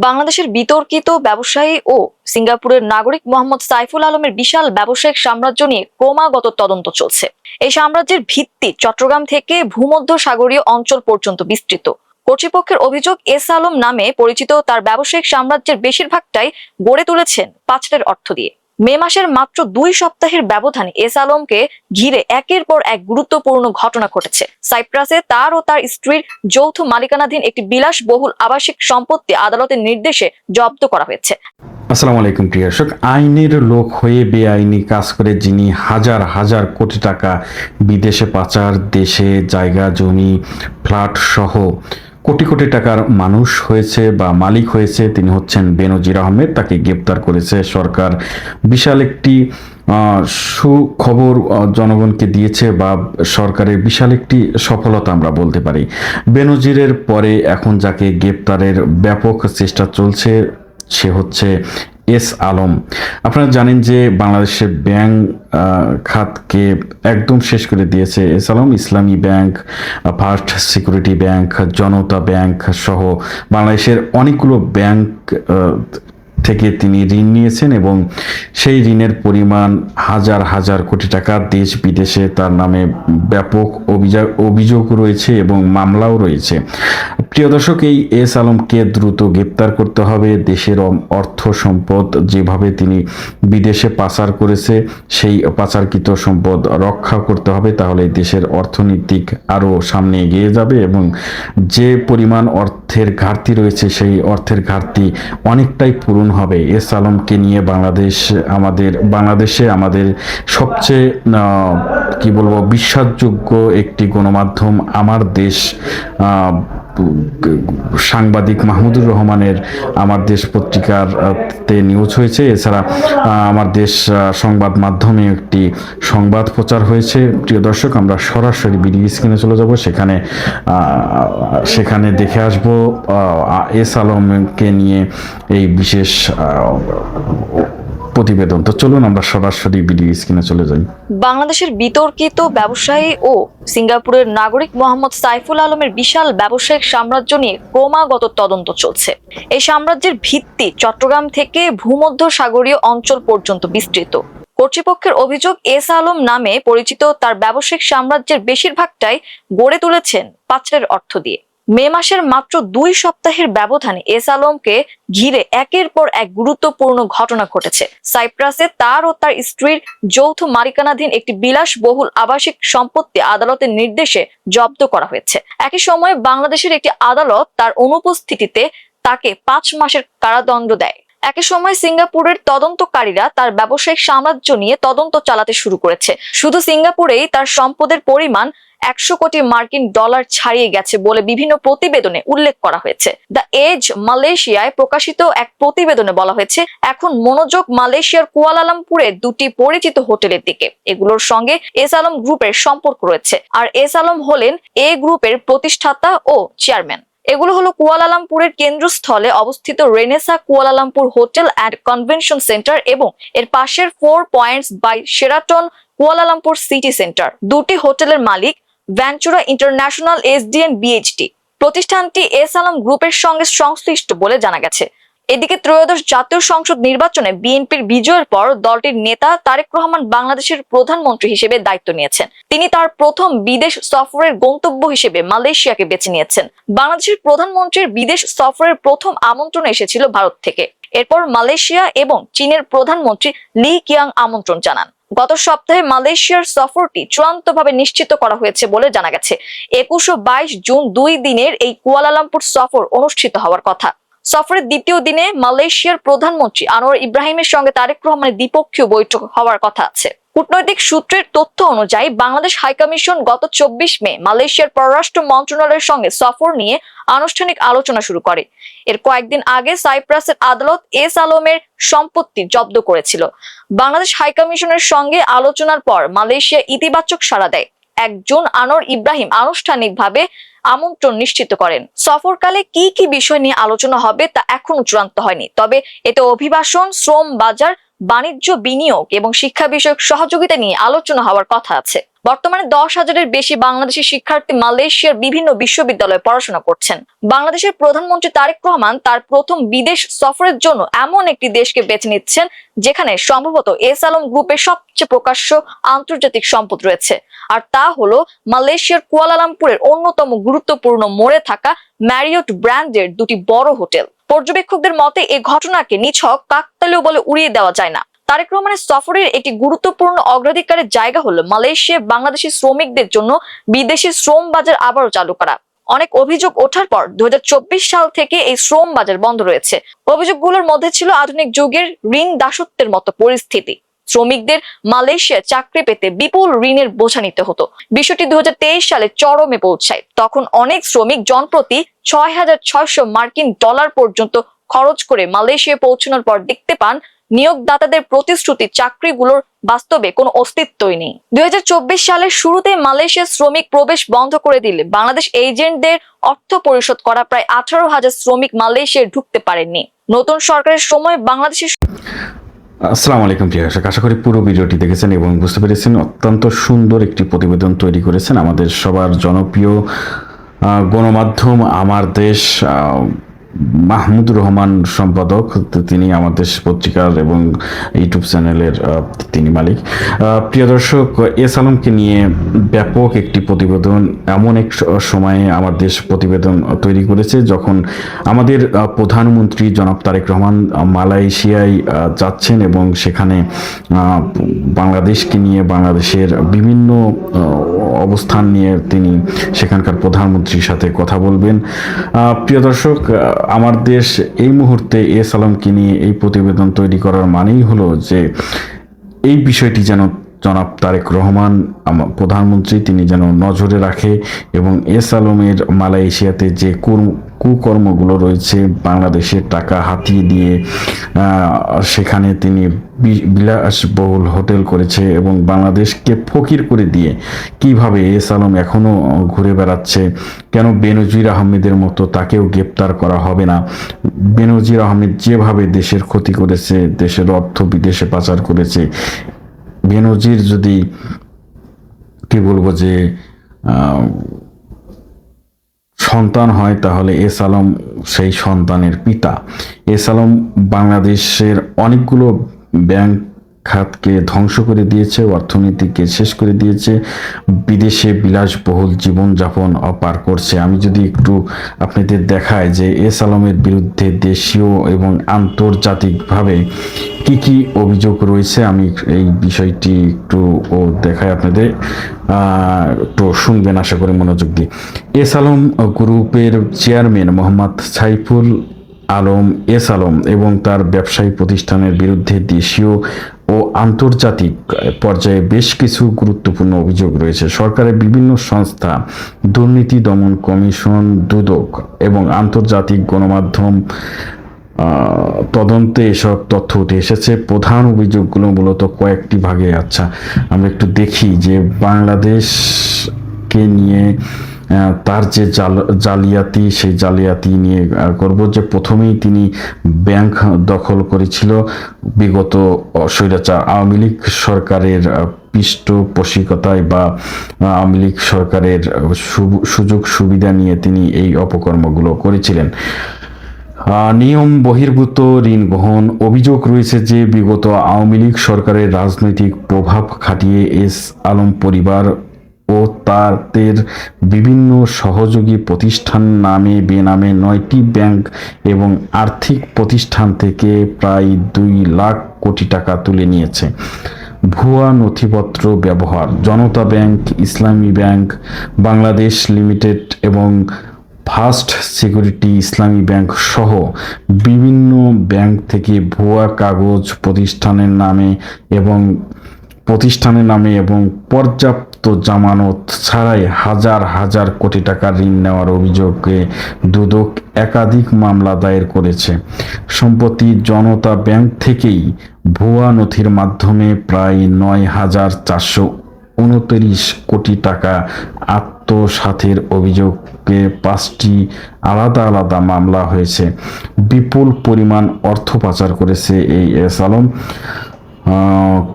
বাংলাদেশের বিতর্কিত ব্যবসায়ী ও সিঙ্গাপুরের নাগরিক মোহাম্মদ সাইফুল আলমের বিশাল ব্যবসায়িক সাম্রাজ্য নিয়ে ক্রমাগত তদন্ত চলছে। এই সাম্রাজ্যের ভিত্তি চট্টগ্রাম থেকে ভূমধ্যসাগরীয় অঞ্চল পর্যন্ত বিস্তৃত। কর্তৃপক্ষের অভিযোগ, এস আলম নামে পরিচিত তার ব্যবসায়িক সাম্রাজ্যের বেশিরভাগটাই গড়ে তুলেছেন পাচারের অর্থ দিয়ে। মে মাসের মাত্র 2 সপ্তাহের ব্যবধানে এস আলমকে ঘিরে একের পর এক গুরুত্বপূর্ণ ঘটনা ঘটেছে। সাইপ্রাসে তার ও তার স্ত্রীর যৌথ মালিকানাধীন একটি বিলাসবহুল আবাসিক সম্পত্তি আদালতের নির্দেশে জব্দ করা হয়েছে। আসসালামু আলাইকুম প্রিয় দর্শক। আইনের লোক হয়ে বেআইনি কাজ করে যিনি হাজার হাজার কোটি টাকা বিদেশে পাচার, দেশে জায়গা জমি ফ্ল্যাট সহ কোটি কোটি টাকার মানুষ হয়েছে বা মালিক হয়েছে, তিনি হচ্ছেন বেনজির আহমেদ। তাকে গ্রেপ্তার করেছে সরকার। বিশাল একটি সুখবর জনগণকে দিয়েছে বা সরকারের বিশাল একটি সফলতা আমরা বলতে পারি। বেনজিরের পরে এখন যাকে গ্রেপ্তারের ব্যাপক চেষ্টা চলছে সে হচ্ছে এস আলম। আপনারা জানেন যে বাংলাদেশের ব্যাংক খাতকে একদম শেষ করে দিয়েছে এস আলম। ইসলামী ব্যাংক, ফার্স্ট সিকিউরিটি ব্যাংক, জনতা ব্যাংক সহ বাংলাদেশের অনেকগুলো ব্যাংক থেকে তিনি ঋণ নিয়েছেন এবং সেই ঋণের পরিমাণ হাজার হাজার কোটি টাকা। দেশ বিদেশে তার নামে ব্যাপক অভিযোগ রয়েছে এবং মামলাও রয়েছে। প্রিয় দর্শক, এই এস আলমকে দ্রুত গ্রেপ্তার করতে হবে। দেশের অর্থ সম্পদ যেভাবে তিনি বিদেশে পাচার করেছে সেই পাচারকৃত সম্পদ রক্ষা করতে হবে, তাহলে দেশের অর্থনৈতিক আরও সামনে এগিয়ে যাবে এবং যে পরিমাণ অর্থের ঘাটতি রয়েছে সেই অর্থের ঘাটতি অনেকটাই পূরণ হবে। এস আলমকে নিয়ে বাংলাদেশে আমাদের সবচেয়ে কি বলবো বিশ্বাসযোগ্য একটি গণমাধ্যম আমার দেশ সাংবাদিক মাহমুদুর রহমানের আমার দেশ পত্রিকার তে নিউজ হয়েছে। এছাড়া আমার দেশ সংবাদ মাধ্যমে একটি সংবাদ প্রচার হয়েছে। প্রিয় দর্শক, আমরা সরাসরি ভিডিও স্ক্রিনে চলে যাব, সেখানে দেখে আসবো এস আলমকে নিয়ে এই বিশেষ প্রতিবেদন। তো চলুন আমরা সরাসরি ভিডিও স্ক্রিনে চলে যাই। বাংলাদেশের বিতর্কিত ব্যবসায়ী ও সিঙ্গাপুরের নাগরিক মোহাম্মদ সাইফুল আলমের বিশাল ব্যবসায়িক সাম্রাজ্য নিয়ে ক্রমাগত তদন্ত চলছে। এই সাম্রাজ্যের ভিত্তি চট্টগ্রাম থেকে ভূমধ্যসাগরীয় অঞ্চল পর্যন্ত বিস্তৃত। কর্তৃপক্ষের অভিযোগ, এস আলম নামে পরিচিত তার ব্যবসায়িক সাম্রাজ্যের বেশিরভাগটাই গড়ে তুলেছেন পাচারের অর্থ দিয়ে। মে মাসের মাত্র 2 সপ্তাহের ব্যবধানে এস আলমকে ঘিরে একের পর এক গুরুত্বপূর্ণ ঘটনা ঘটেছে। সাইপ্রাসে তার ও তার স্ত্রীর যৌথ মালিকানাধীন একটি বিলাসবহুল আবাসিক সম্পত্তি আদালতের নির্দেশে জব্দ করা হয়েছে। একই সময়ে বাংলাদেশের একটি আদালত তার অনুপস্থিতিতে তাকে 5 মাসের কারাদণ্ড দেয়। একই সময় সিঙ্গাপুরের তদন্তকারীরা তার ব্যবসায়িক সাম্রাজ্য নিয়ে তদন্ত চালাতে শুরু করেছে। শুধু সিঙ্গাপুরেই তার সম্পদের পরিমাণ 100 কোটি মার্কিন ডলার ছাড়িয়ে গেছে বলে বিভিন্ন প্রতিবেদনে উল্লেখ করা হয়েছে। দ্য এজ মালয়েশিয়ায় প্রকাশিত এক প্রতিবেদনে বলা হয়েছে, এখন মনোযোগ মালয়েশিয়ার কুয়ালালামপুরের 2টি পরিচিত হোটেলের দিকে। এগুলোর সঙ্গে এস আলম গ্রুপের সম্পর্ক রয়েছে, আর এস আলম হলেন এ গ্রুপের প্রতিষ্ঠাতা ও চেয়ারম্যান। এগুলো হলো কুয়ালালামপুরের কেন্দ্রস্থলে অবস্থিত Renaissance Kuala Lumpur hotel and convention centre এবং এর পাশের 4 points by Sheraton Kuala Lumpur city centre. 2টি হোটেলের মালিক ভেঞ্চুরা ইন্টারন্যাশনাল এসডিএন বিএইচটি। প্রতিষ্ঠানটি এস আলম গ্রুপের সঙ্গে সংশ্লিষ্ট বলে জানা গেছে। এদিকে ত্রয়োদশ জাতীয় সংসদ নির্বাচনে বিএনপির বিজয়ের পর দলটির নেতা তারেক রহমান বাংলাদেশের প্রধানমন্ত্রী হিসেবে দায়িত্ব নিয়েছেন। তিনি তার প্রথম বিদেশ সফরের গন্তব্য হিসেবে মালয়েশিয়াকে বেছে নিয়েছেন। বাংলাদেশের প্রধানমন্ত্রীর বিদেশ সফরের প্রথম আমন্ত্রণ এসেছিল ভারত থেকে। এরপর মালয়েশিয়া এবং চীনের প্রধানমন্ত্রী লি কিয়াং আমন্ত্রণ জানান। গত সপ্তাহে মালয়েশিয়ার সফরটি চূড়ান্তভাবে নিশ্চিত করা হয়েছে বলে জানা গেছে। 21 ও 22 জুন 2 দিনের এই কুয়ালালামপুর সফর অনুষ্ঠিত হওয়ার কথা। সফরের দ্বিতীয় দিনে মালয়েশিয়ার প্রধানমন্ত্রী আনোয়ার ইব্রাহিমের সঙ্গে তারেক রহমানের দ্বিপক্ষীয় বৈঠক হওয়ার কথা আছে। কূটনৈতিক সূত্রের তথ্য অনুযায়ী বাংলাদেশ হাইকমিশন গত 24 মে মালয়েশিয়ার পররাষ্ট্র মন্ত্রণালয়ের সঙ্গে সফর নিয়ে আনুষ্ঠানিক আলোচনা শুরু করে। এর কয়েকদিন আগে সাইপ্রাসের আদালত এস আলমের সম্পত্তি জব্দ করেছিল। বাংলাদেশ হাইকমিশনের সঙ্গে আলোচনার পর মালয়েশিয়া ইতিবাচক সাড়া দেয়। 1 জুন আনোয়ার ইব্রাহিম আনুষ্ঠানিকভাবে আমন্ত্রণ নিশ্চিত করেন। সফরকালে কি কি বিষয় নিয়ে আলোচনা হবে তা এখনো চূড়ান্ত হয়নি, তবে এতে অভিবাসন, শ্রম বাজার, বাণিজ্য, বিনিয়োগ এবং শিক্ষা বিষয়ক সহযোগিতা নিয়ে আলোচনা হওয়ার কথা আছে। বর্তমানে 10,000-এর বেশি বাংলাদেশি শিক্ষার্থী মালয়েশিয়ার বিভিন্ন বিশ্ববিদ্যালয়ে পড়াশোনা করছেন। বাংলাদেশের প্রধানমন্ত্রী তারেক রহমান তার প্রথম বিদেশ সফরের জন্য এমন একটি দেশকে বেছে নিচ্ছেন যেখানে সম্ভবত এস আলম গ্রুপের সবচেয়ে প্রকাশ্য আন্তর্জাতিক সম্পদ রয়েছে, আর তা হলো মালয়েশিয়ার কুয়ালালামপুরের অন্যতম গুরুত্বপূর্ণ মোড়ে থাকা ম্যারিয়ট ব্র্যান্ডের দুটি বড় হোটেল। পর্যবেক্ষকদের মতে এই ঘটনাকে নিছক কাকতালীয় বলে উড়িয়ে দেওয়া যায় না। তারেক রহমানের সফরের একটি গুরুত্বপূর্ণ অগ্রাধিকারের জায়গা হলো মালয়েশিয়ায় বাংলাদেশি শ্রমিকদের জন্য বিদেশি শ্রম বাজার আবারও চালু করা। অনেক অভিযোগ ওঠার পর 2024 সাল থেকে এই শ্রম বাজার বন্ধ রয়েছে। অভিযোগগুলোর মধ্যে ছিল আধুনিক যুগের ঋণ দাসত্বের মতো পরিস্থিতি। শ্রমিকদের মালয়েশিয়ায় চাকরি পেতে বিপুল ঋণের বোঝা নিতে হতো। বিষয়টি 2023 সালে চরমে পৌঁছায়। তখন অনেক শ্রমিক জনপ্রতি $6,600 পর্যন্ত খরচ করে মালয়েশিয়ায় পৌঁছানোর পর দেখতে পান নিয়োগদাতাদের প্রতিশ্রুতি চাকরিগুলোর বাস্তবে কোনো অস্তিত্বই নেই। 2024 সালের শুরুতে মালয়েশিয়ার শ্রমিক প্রবেশ বন্ধ করে দিলে বাংলাদেশ এজেন্টদের অর্থ পরিশোধ করা প্রায় 18,000 শ্রমিক মালয়েশিয়ায় ঢুকতে পারেননি। নতুন সরকারের সময় বাংলাদেশের আসসালামু আলাইকুম প্রিয় দর্শক, আশা করি পুরো ভিডিওটি দেখেছেন এবং বুঝতে পেরেছেন। অত্যন্ত সুন্দর একটি প্রতিবেদন তৈরি করেছেন আমাদের সবার জনপ্রিয় গণমাধ্যম আমার দেশ মাহমুদুর রহমান সম্পাদক। তিনি আমাদের দেশ পত্রিকার এবং ইউটিউব চ্যানেলের তিনি মালিক। প্রিয় দর্শক, এস আলমকে নিয়ে ব্যাপক একটি প্রতিবেদন এমন এক সময়ে আমার দেশ প্রতিবেদন তৈরি করেছে যখন আমাদের প্রধানমন্ত্রী জনাব তারেক রহমান মালয়েশিয়ায় যাচ্ছেন এবং সেখানে বাংলাদেশকে নিয়ে বাংলাদেশের বিভিন্ন অবস্থান নিয়ে তিনি সেখানকার প্রধানমন্ত্রীর সাথে কথা বলবেন। প্রিয় দর্শক, আমার দেশ এই মুহূর্তে এস আলমকে নিয়ে এই প্রতিবেদন তৈরি করার মানেই হলো যে এই বিষয়টি যেন জনাব তারেক রহমান প্রধানমন্ত্রী তিনি যেন নজরে রাখে এবং এস আলমের মালয়েশিয়াতে যে কুকর্মগুলো রয়েছে, বাংলাদেশের টাকা হাতিয়ে দিয়ে সেখানে তিনি বিলাসবহুল হোটেল করেছে এবং বাংলাদেশকে ফকির করে দিয়ে কিভাবে এস আলম এখনও ঘুরে বেড়াচ্ছে, কেন বেনজির আহমেদের মতো তাকেও গ্রেপ্তার করা হবে না? বেনজির আহমেদ যেভাবে দেশের ক্ষতি করেছে, দেশের অর্থ বিদেশে পাচার করেছে, বেনজির যদি কি বলবো যে সন্তান হয় তাহলে এস আলম সেই সন্তানের পিতা। এস আলম বাংলাদেশের অনেকগুলো ব্যাংক খাতকে ধ্বংস করে দিয়েছে, অর্থনীতিকে শেষ করে দিয়েছে, বিদেশে বিলাসবহুল জীবনযাপন পার করছে। আমি যদি একটু আপনাদের দেখাই যে এস আলমের বিরুদ্ধে দেশীয় এবং আন্তর্জাতিকভাবে কি কি অভিযোগ রয়েছে, আমি এই বিষয়টি একটু দেখাই আপনাদের, একটু শুনবেন আশা করি মনোযোগ দিয়ে। এস আলম গ্রুপের চেয়ারম্যান মোহাম্মদ সাইফুল আলম এস আলম এবং তার ব্যবসায়ী প্রতিষ্ঠানের বিরুদ্ধে দেশীয় ও আন্তর্জাতিক পর্যায়ে বেশ কিছু গুরুত্বপূর্ণ অভিযোগ রয়েছে। সরকারের বিভিন্ন সংস্থা, দুর্নীতি দমন কমিশন, দুদক এবং আন্তর্জাতিক গণমাধ্যম তদন্তে এসব তথ্য উঠে এসেছে। প্রধান অভিযোগগুলো মূলত কয়েকটি ভাগে। আচ্ছা, আমরা একটু দেখি যে বাংলাদেশকে নিয়ে তার যে জালিয়াতি, সেই জালিয়াতি নিয়ে করব। যে প্রথমেই তিনি ব্যাংক দখল করেছিল বিগত স্বৈরাচার আওয়ামী লীগ সরকারের পৃষ্ঠপোষকতায় বা আওয়ামী লীগ সরকারের সুযোগ সুবিধা নিয়ে তিনি এই অপকর্মগুলো করেছিলেন। নিয়ম বহির্ভূত ঋণ গ্রহণ অভিযোগ রয়েছে যে বিগত আওয়ামী লীগ সরকারের রাজনৈতিক প্রভাব খাটিয়ে এস আলম পরিবার ও তাদের বিভিন্ন সহযোগী প্রতিষ্ঠান নামে বেনামে 9টি ব্যাংক এবং আর্থিক প্রতিষ্ঠান থেকে প্রায় 2 লাখ কোটি টাকা তুলে নিয়েছে। ভুয়া নথিপত্র ব্যবহার, জনতা ব্যাংক, ইসলামী ব্যাংক বাংলাদেশ লিমিটেড এবং ফার্স্ট সিকিউরিটি ইসলামী ব্যাংক সহ বিভিন্ন ব্যাংক থেকে ভুয়া কাগজ প্রতিষ্ঠানের নামে এবং পর্যাপ্ত জামানত ছাড়াই হাজার হাজার কোটি টাকা ঋণ নেওয়ার অভিযোগে দুদক একাধিক মামলা দায়ের করেছে। সম্প্রতি জনতা ব্যাংক থেকেই ভুয়া নথির মাধ্যমে প্রায় 9,429 কোটি টাকা আত্মসাতের অভিযোগে 5টি আলাদা আলাদা মামলা হয়েছে। বিপুল পরিমাণ অর্থ পাচার করেছে এই এস আলম।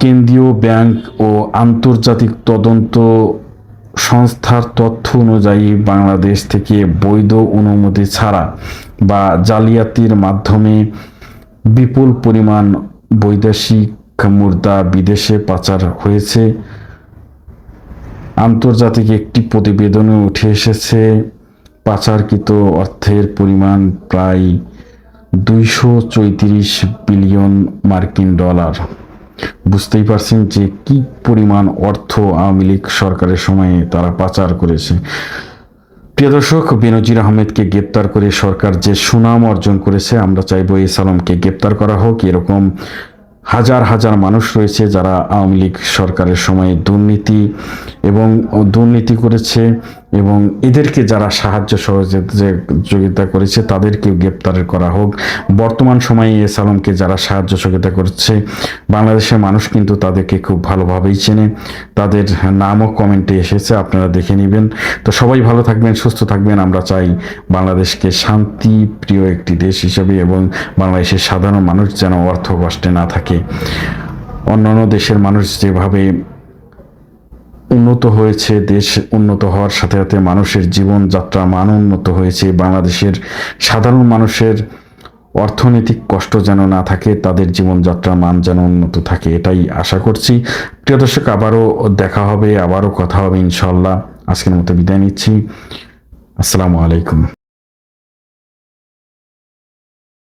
কেন্দ্রীয় ব্যাংক ও আন্তর্জাতিক তদন্ত সংস্থার তথ্য অনুযায়ী বাংলাদেশ থেকে বৈধ অনুমতি ছাড়া বা জালিয়াতির মাধ্যমে বিপুল পরিমাণ বৈদেশিক মুদ্রা বিদেশে পাচার হয়েছে। আন্তর্জাতিক একটি প্রতিবেদনে উঠে এসেছে পাচারকৃত অর্থের পরিমাণ প্রায় 234 বিলিয়ন মার্কিন ডলার। বুঝতেই পারছেন যে কি পরিমাণ অর্থ আওয়ামী লীগ সরকারের সময়ে তারা পাচার করেছে। প্রিয় দর্শক, বেনজির আহমেদকে গ্রেপ্তার করে সরকার যে সুনাম অর্জন করেছে, আমরা চাইবো এস আলমকে গ্রেপ্তার করা হোক। এরকম হাজার হাজার মানুষ রয়েছে যারা আওয়ামী লীগ সরকারের সময় দুর্নীতি করেছে এবং এদেরকে যারা সাহায্য সহযোগিতা করেছে তাদেরকেও গ্রেপ্তার করা হোক। বর্তমান সময়ে এস আলমকে যারা সাহায্য সহযোগিতা করছে, বাংলাদেশের মানুষ কিন্তু তাদেরকে খুব ভালোভাবেই চেনে, তাদের নামও কমেন্টে এসেছে, আপনারা দেখে নেবেন। তো সবাই ভালো থাকবেন, সুস্থ থাকবেন। আমরা চাই বাংলাদেশকে শান্তি প্রিয় একটি দেশ হিসেবে এবং বাংলাদেশের সাধারণ মানুষ যেন অর্থ কষ্টে না থাকে। অন্যান্য দেশের মানুষ যেভাবে উন্নত হয়েছে, দেশ উন্নত হওয়ার সাথে সাথে মানুষের জীবনযাত্রার মান উন্নত হয়েছে, বাংলাদেশের সাধারণ মানুষের অর্থনৈতিক কষ্ট যেন না থাকে, তাদের জীবনযাত্রার মান যেন উন্নত থাকে, এটাই আশা করছি। প্রিয় দর্শক, আবারও দেখা হবে, আবারও কথা হবে ইনশাল্লাহ। আজকের মতো বিদায় নিচ্ছি। আসসালামু আলাইকুম।